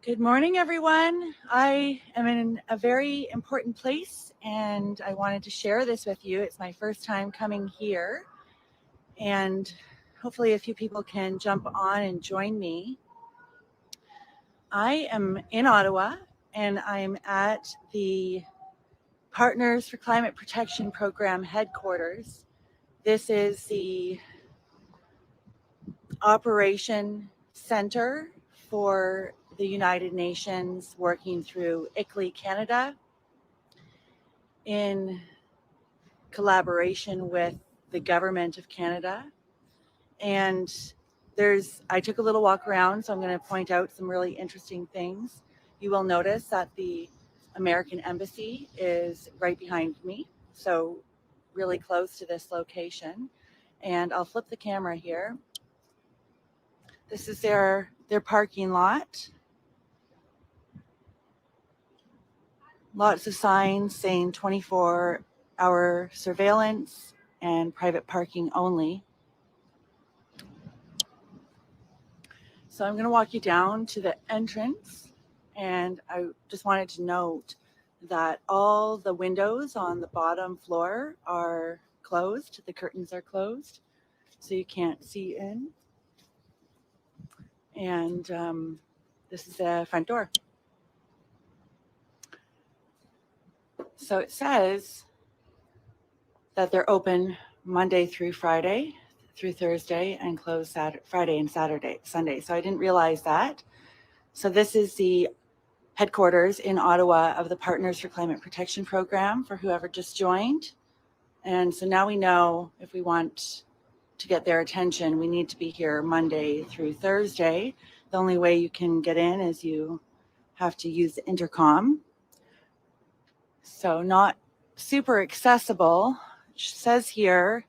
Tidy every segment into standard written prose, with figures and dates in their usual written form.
Good morning, everyone. I am in a very important place and I wanted to share this with you. It's my first time coming here, and hopefully a few people can jump on and join me. I am in Ottawa and I'm at the Partners for Climate Protection Program headquarters. This is the operation center for the United Nations, working through ICLEI Canada in collaboration with the government of Canada. And I took a little walk around, so I'm going to point out some really interesting things. You will notice that the American Embassy is right behind me, so really close to this location. And I'll flip the camera here. This is their parking lot. Lots of signs saying 24-hour surveillance and private parking only. So I'm going to walk you down to the entrance, and I just wanted to note that all the windows on the bottom floor are closed. The curtains are closed, so you can't see in. And this is the front door. So it says that they're open Monday through Friday, through Thursday, and closed Friday and Sunday. So I didn't realize that. So this is the headquarters in Ottawa of the Partners for Climate Protection Program, for whoever just joined. And so now we know if we want to get their attention, we need to be here Monday through Thursday. The only way you can get in is you have to use the intercom. So not super accessible. It says here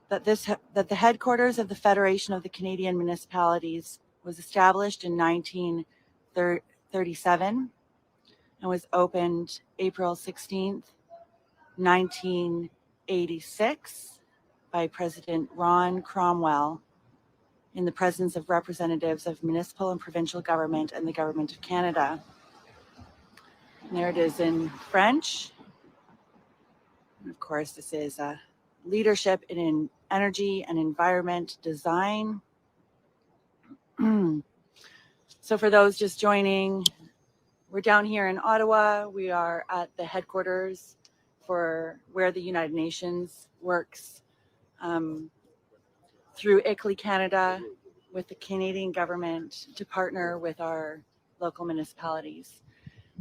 that the headquarters of the Federation of the Canadian Municipalities was established in 1937 and was opened April 16th, 1986 by President Ron Cromwell in the presence of representatives of municipal and provincial government and the Government of Canada. And there it is in French. And of course, this is leadership in energy and environment design. So for those just joining, we're down here in Ottawa. We are at the headquarters for where the United Nations works through ICLEI Canada with the Canadian government to partner with our local municipalities.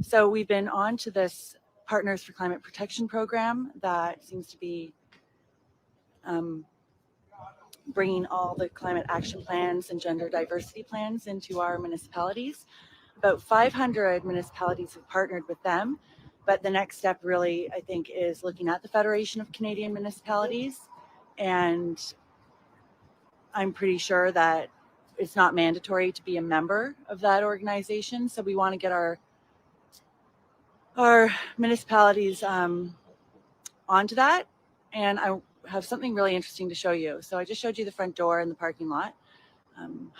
So we've been on to this Partners for Climate Protection program that seems to be bringing all the climate action plans and gender diversity plans into our municipalities. About 500 municipalities have partnered with them, but the next step really, I think, is looking at the Federation of Canadian Municipalities, and I'm pretty sure that it's not mandatory to be a member of that organization, so we want to get our municipalities onto that. And I have something really interesting to show you. So I just showed you the front door and the parking lot,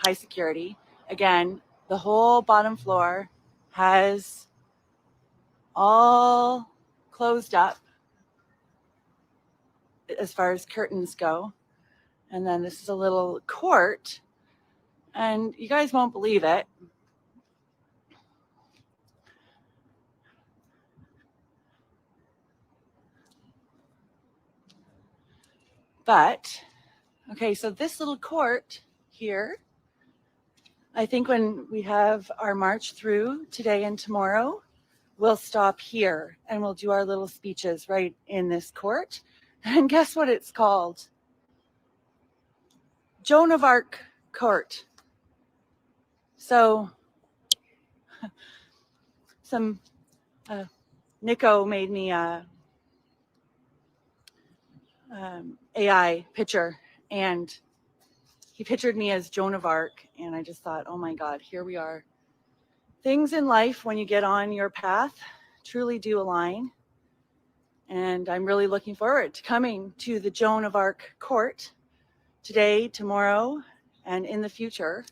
high security. Again, the whole bottom floor has all closed up as far as curtains go. And then this is a little court, and you guys won't believe it. But, okay, so this little court here, I think when we have our march through today and tomorrow, we'll stop here and we'll do our little speeches right in this court. And guess what it's called? Joan of Arc Court. So Nico made me a AI picture, and he pictured me as Joan of Arc, and I just thought, oh my God, here we are. Things in life, when you get on your path, truly do align. And I'm really looking forward to coming to the Joan of Arc Court today, tomorrow, and in the future.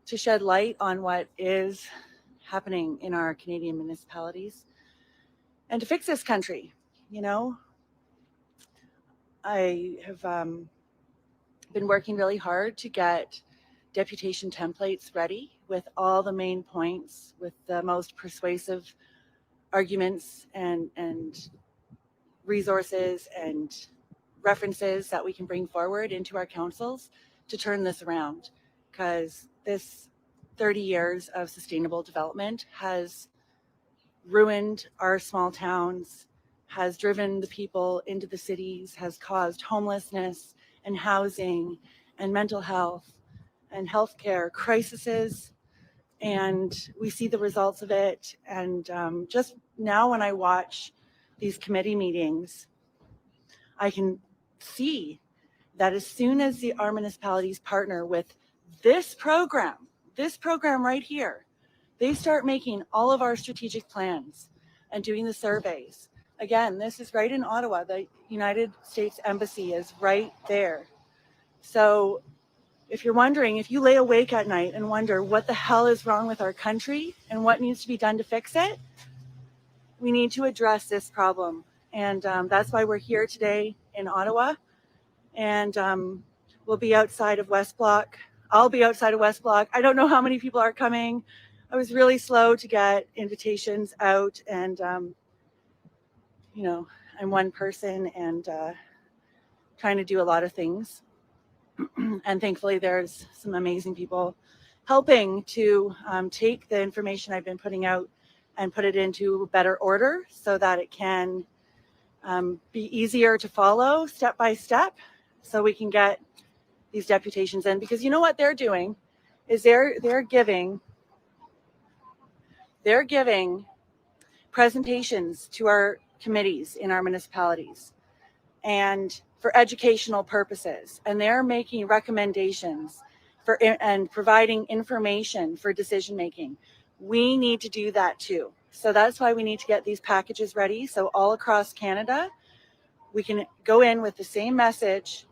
to shed light on what is happening in our Canadian municipalities and to fix this country. You know, I have been working really hard to get deputation templates ready with all the main points, with the most persuasive arguments and resources and references that we can bring forward into our councils to turn this around, because this 30 years of sustainable development has ruined our small towns, has driven the people into the cities, has caused homelessness and housing and mental health and healthcare crises. And we see the results of it. And just now when I watch these committee meetings, I can see that as soon as our municipalities partner with this program right here, they start making all of our strategic plans and doing the surveys. Again, this is right in Ottawa. The United States Embassy is right there. So if you're wondering, if you lay awake at night and wonder what the hell is wrong with our country and what needs to be done to fix it, we need to address this problem. And that's why we're here today in Ottawa. And we'll be outside of West Block. I'll be outside of West Block. I don't know how many people are coming. I was really slow to get invitations out, and you know, I'm one person and trying to do a lot of things. And thankfully there's some amazing people helping to take the information I've been putting out and put it into better order so that it can be easier to follow step by step, so we can get these deputations in. Because you know what they're doing is they're giving presentations to our committees in our municipalities and for educational purposes, and they're making recommendations for and providing information for decision making. We need to do that too. So that's why we need to get these packages ready, so all across Canada we can go in with the same message,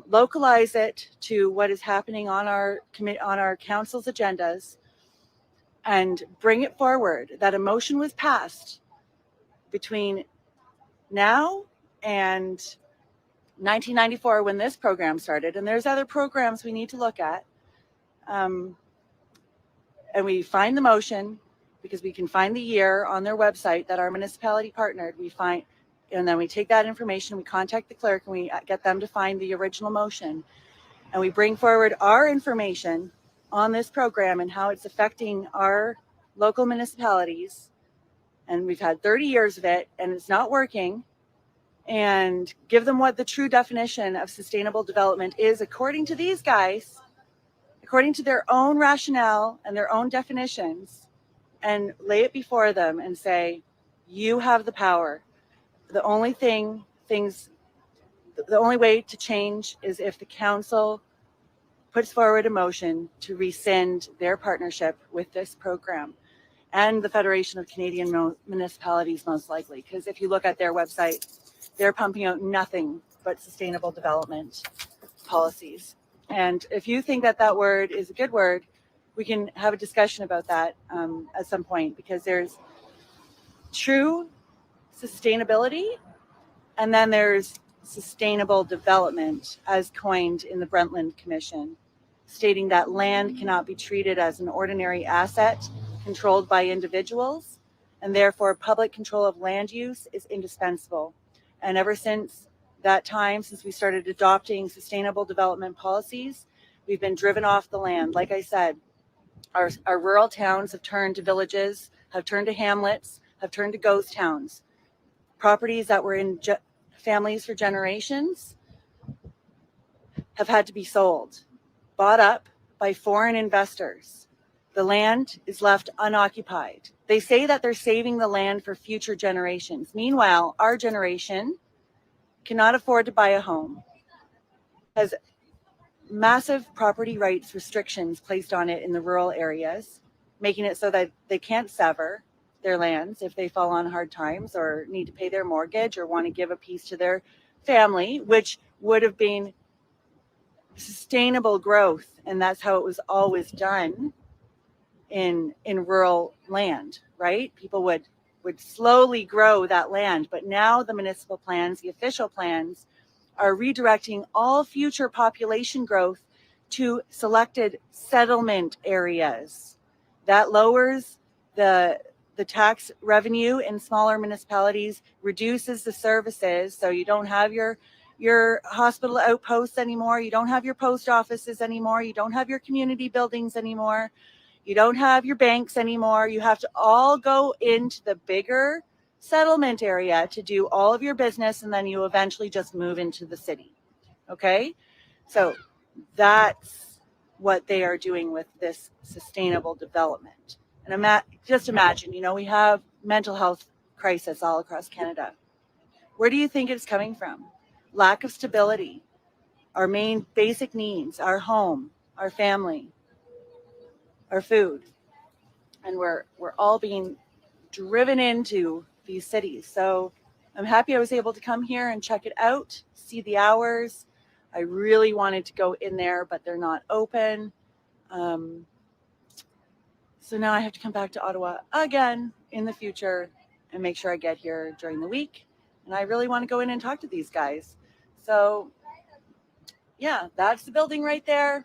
localize it to what is happening on our council's agendas, and bring it forward. That a motion was passed between now and 1994 when this program started, and there's other programs we need to look at, and we find the motion, because we can find the year on their website that our municipality partnered. We find, and then we take that information, we contact the clerk, and we get them to find the original motion, and we bring forward our information on this program and how it's affecting our local municipalities. And we've had 30 years of it and it's not working, and give them what the true definition of sustainable development is according to these guys, according to their own rationale and their own definitions, and lay it before them and say, you have the power. The only way to change is if the council puts forward a motion to rescind their partnership with this program, and the Federation of Canadian Municipalities most likely, because if you look at their website, they're pumping out nothing but sustainable development policies. And if you think that that word is a good word, we can have a discussion about that at some point, because there's true sustainability and then there's sustainable development, as coined in the Brundtland Commission, stating that land cannot be treated as an ordinary asset controlled by individuals, and therefore public control of land use is indispensable. And ever since that time, since we started adopting sustainable development policies, we've been driven off the land. Like I said, our rural towns have turned to villages, have turned to hamlets, have turned to ghost towns. Properties that were in families for generations have had to be sold, bought up by foreign investors. The land is left unoccupied. They say that they're saving the land for future generations. Meanwhile, our generation cannot afford to buy a home, has massive property rights restrictions placed on it in the rural areas, making it so that they can't sever their lands if they fall on hard times or need to pay their mortgage or want to give a piece to their family, which would have been sustainable growth, and that's how it was always done in rural land, right? People would slowly grow that land, but now the municipal plans, the official plans, are redirecting all future population growth to selected settlement areas. That lowers the tax revenue in smaller municipalities, reduces the services, so you don't have your hospital outposts anymore, you don't have your post offices anymore, you don't have your community buildings anymore, you don't have your banks anymore. You have to all go into the bigger settlement area to do all of your business, and then you eventually just move into the city. Okay? So that's what they are doing with this sustainable development. And just imagine, we have mental health crisis all across Canada. Where do you think it's coming from? Lack of stability, our main basic needs, our home, our family, our food. And we're all being driven into these cities. So I'm happy I was able to come here and check it out, see the hours. I really wanted to go in there, but they're not open. So now I have to come back to Ottawa again in the future and make sure I get here during the week. And I really want to go in and talk to these guys. So yeah, that's the building right there.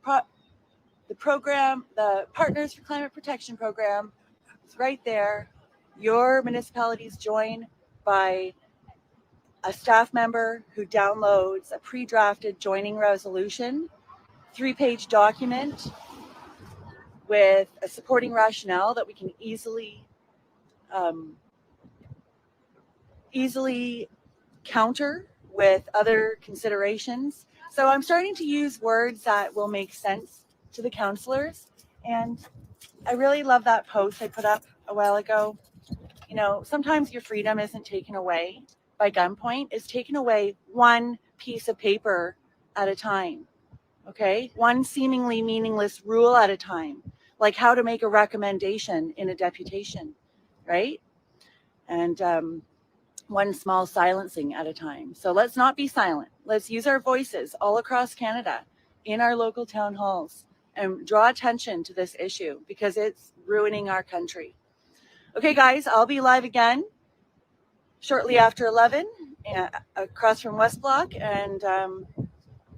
The program, the Partners for Climate Protection program, is right there. Your municipalities join by a staff member who downloads a pre-drafted joining resolution, 3-page document with a supporting rationale that we can easily counter with other considerations. So I'm starting to use words that will make sense to the councillors. And I really love that post I put up a while ago. Sometimes your freedom isn't taken away by gunpoint. It's taken away one piece of paper at a time, okay? One seemingly meaningless rule at a time, like how to make a recommendation in a deputation, right? And one small silencing at a time. So let's not be silent. Let's use our voices all across Canada in our local town halls and draw attention to this issue because it's ruining our country. Okay, guys, I'll be live again shortly after 11 across from West Block. And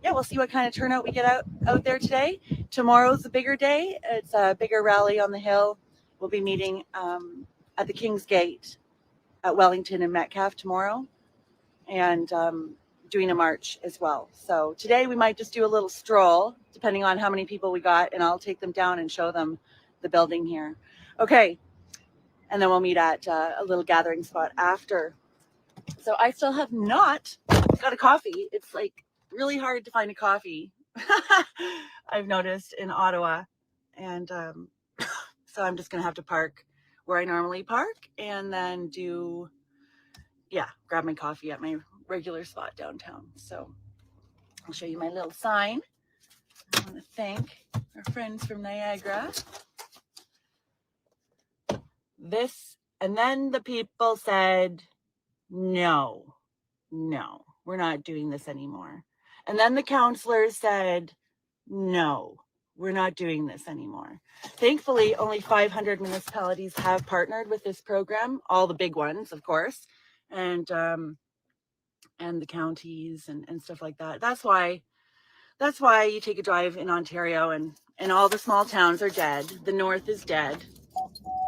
we'll see what kind of turnout we get out there today. Tomorrow's a bigger day. It's a bigger rally on the hill. We'll be meeting at the King's Gate at Wellington and Metcalfe tomorrow, and doing a march as well. So today we might just do a little stroll, depending on how many people we got, and I'll take them down and show them the building here. Okay. And then we'll meet at a little gathering spot after. So I still have not got a coffee. It's like really hard to find a coffee, I've noticed in Ottawa. And so I'm just going to have to park where I normally park and then grab my coffee at my regular spot downtown. So I'll show you my little sign. I want to thank our friends from Niagara. And then the people said, no, we're not doing this anymore. And then the councillors said, no, we're not doing this anymore. Thankfully, only 500 municipalities have partnered with this program, all the big ones, of course, and the counties and stuff like that. That's why you take a drive in Ontario and all the small towns are dead. The North is dead.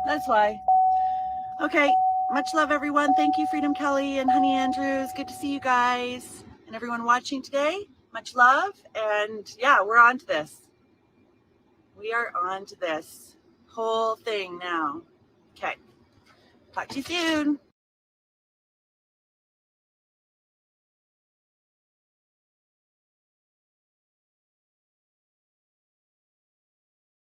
That's why. Okay, much love, everyone. Thank you, Freedom Kelly and Honey Andrews. Good to see you guys and everyone watching today. Much love. And yeah, we're on to this. We are on to this whole thing now. Okay, talk to you soon.